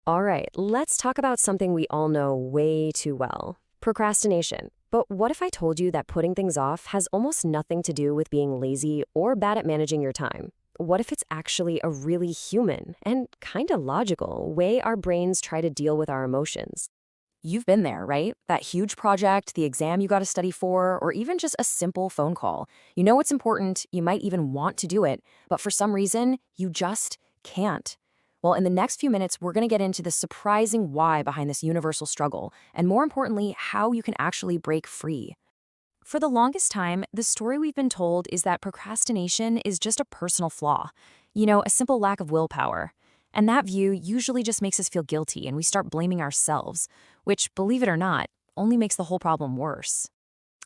All right, let's talk about something we all know way too well: procrastination. But what if I told you that putting things off has almost nothing to do with being lazy or bad at managing your time? What if it's actually a really human and kind of logical way our brains try to deal with our emotions? You've been there, right? That huge project, the exam you got to study for, or even just a simple phone call. You know it's important, you might even want to do it, but for some reason, you just can't. Well, in the next few minutes, we're going to get into the surprising why behind this universal struggle, and more importantly, how you can actually break free. For the longest time, the story we've been told is that procrastination is just a personal flaw, a simple lack of willpower. And that view usually just makes us feel guilty and we start blaming ourselves, which, believe it or not, only makes the whole problem worse.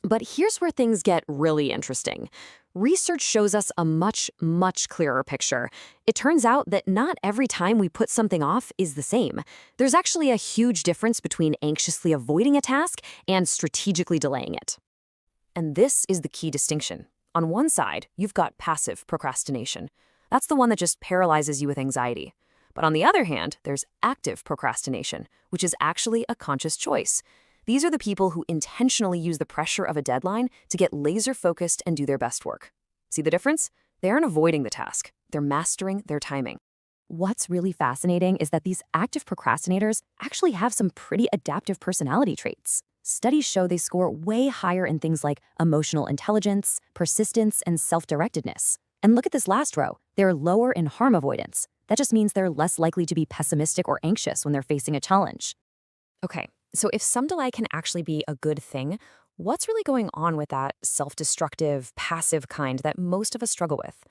But here's where things get really interesting. Research shows us a much, much clearer picture. It turns out that not every time we put something off is the same. There's actually a huge difference between anxiously avoiding a task and strategically delaying it. And this is the key distinction. On one side, you've got passive procrastination. That's the one that just paralyzes you with anxiety. But on the other hand, there's active procrastination, which is actually a conscious choice. These are the people who intentionally use the pressure of a deadline to get laser focused and do their best work. See the difference? They aren't avoiding the task. They're mastering their timing. What's really fascinating is that these active procrastinators actually have some pretty adaptive personality traits. Studies show they score way higher in things like emotional intelligence, persistence, and self-directedness. And look at this last row. They're lower in harm avoidance. That just means they're less likely to be pessimistic or anxious when they're facing a challenge. Okay, so if some delay can actually be a good thing, what's really going on with that self-destructive, passive kind that most of us struggle with?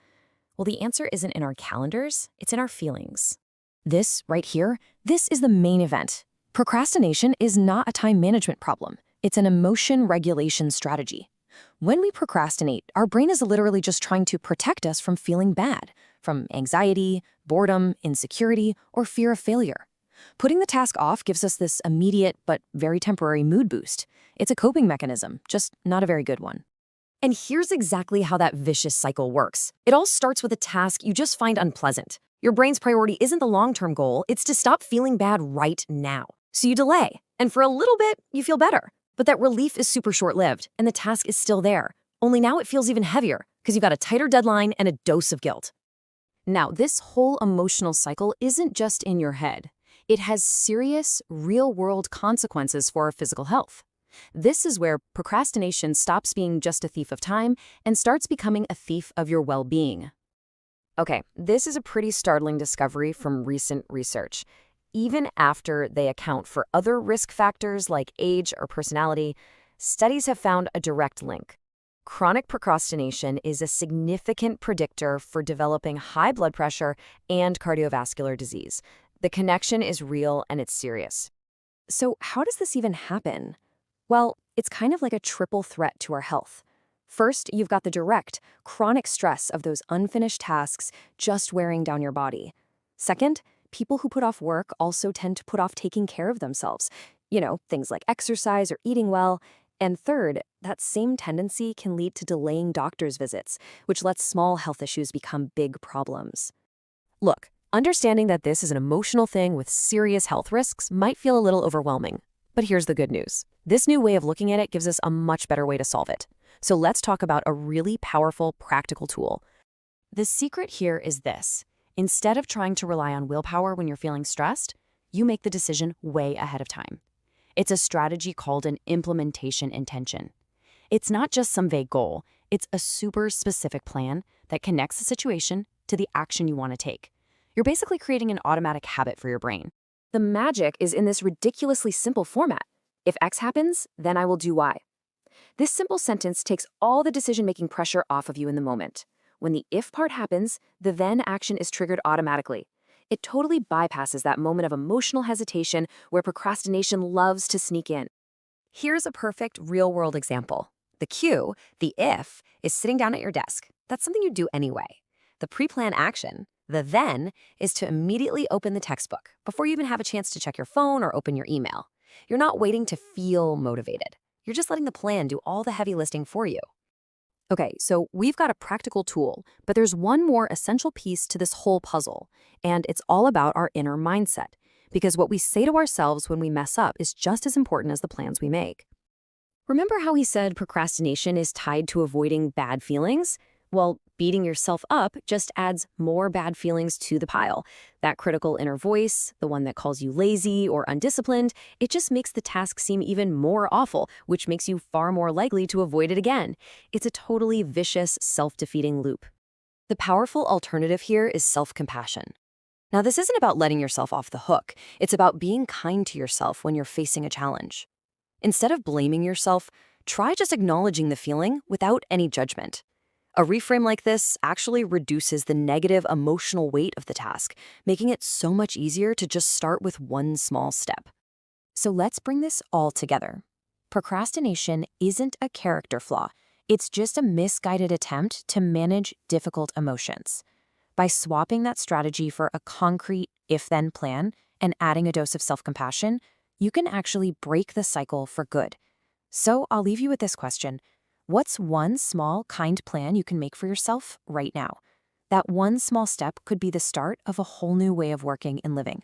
Well, the answer isn't in our calendars, it's in our feelings. This right here, this is the main event. Procrastination is not a time management problem. It's an emotion regulation strategy. When we procrastinate, our brain is literally just trying to protect us from feeling bad, from anxiety, boredom, insecurity, or fear of failure. Putting the task off gives us this immediate but very temporary mood boost. It's a coping mechanism, just not a very good one. And here's exactly how that vicious cycle works. It all starts with a task you just find unpleasant. Your brain's priority isn't the long-term goal, it's to stop feeling bad right now. So you delay, and for a little bit, you feel better. But that relief is super short-lived, and the task is still there. Only now it feels even heavier, because you've got a tighter deadline and a dose of guilt. Now, this whole emotional cycle isn't just in your head. It has serious, real-world consequences for our physical health. This is where procrastination stops being just a thief of time and starts becoming a thief of your well-being. Okay, this is a pretty startling discovery from recent research. Even after they account for other risk factors like age or personality, studies have found a direct link. Chronic procrastination is a significant predictor for developing high blood pressure and cardiovascular disease. The connection is real and it's serious. So how does this even happen? Well, it's kind of like a triple threat to our health. First, you've got the direct, chronic stress of those unfinished tasks just wearing down your body. Second, people who put off work also tend to put off taking care of themselves. Things like exercise or eating well. And third, that same tendency can lead to delaying doctor's visits, which lets small health issues become big problems. Look, understanding that this is an emotional thing with serious health risks might feel a little overwhelming. But here's the good news. This new way of looking at it gives us a much better way to solve it. So let's talk about a really powerful, practical tool. The secret here is this. Instead of trying to rely on willpower when you're feeling stressed, you make the decision way ahead of time. It's a strategy called an implementation intention. It's not just some vague goal. It's a super specific plan that connects the situation to the action you want to take. You're basically creating an automatic habit for your brain. The magic is in this ridiculously simple format. If X happens, then I will do Y. This simple sentence takes all the decision-making pressure off of you in the moment. When the if part happens, the then action is triggered automatically. It totally bypasses that moment of emotional hesitation where procrastination loves to sneak in. Here's a perfect real-world example. The cue, the if, is sitting down at your desk. That's something you do anyway. The pre-planned action, the then, is to immediately open the textbook before you even have a chance to check your phone or open your email. You're not waiting to feel motivated. You're just letting the plan do all the heavy lifting for you. Okay, so we've got a practical tool, but there's one more essential piece to this whole puzzle, and it's all about our inner mindset. because what we say to ourselves when we mess up is just as important as the plans we make. Remember how he said procrastination is tied to avoiding bad feelings? Well, beating yourself up just adds more bad feelings to the pile. That critical inner voice, the one that calls you lazy or undisciplined, it just makes the task seem even more awful, which makes you far more likely to avoid it again. It's a totally vicious, self-defeating loop. The powerful alternative here is self-compassion. Now, this isn't about letting yourself off the hook. It's about being kind to yourself when you're facing a challenge. Instead of blaming yourself, try just acknowledging the feeling without any judgment. A reframe like this actually reduces the negative emotional weight of the task, making it so much easier to just start with one small step. So let's bring this all together. Procrastination isn't a character flaw. It's just a misguided attempt to manage difficult emotions. By swapping that strategy for a concrete if-then plan and adding a dose of self-compassion, you can actually break the cycle for good. So I'll leave you with this question. What's one small, kind plan you can make for yourself right now? That one small step could be the start of a whole new way of working and living.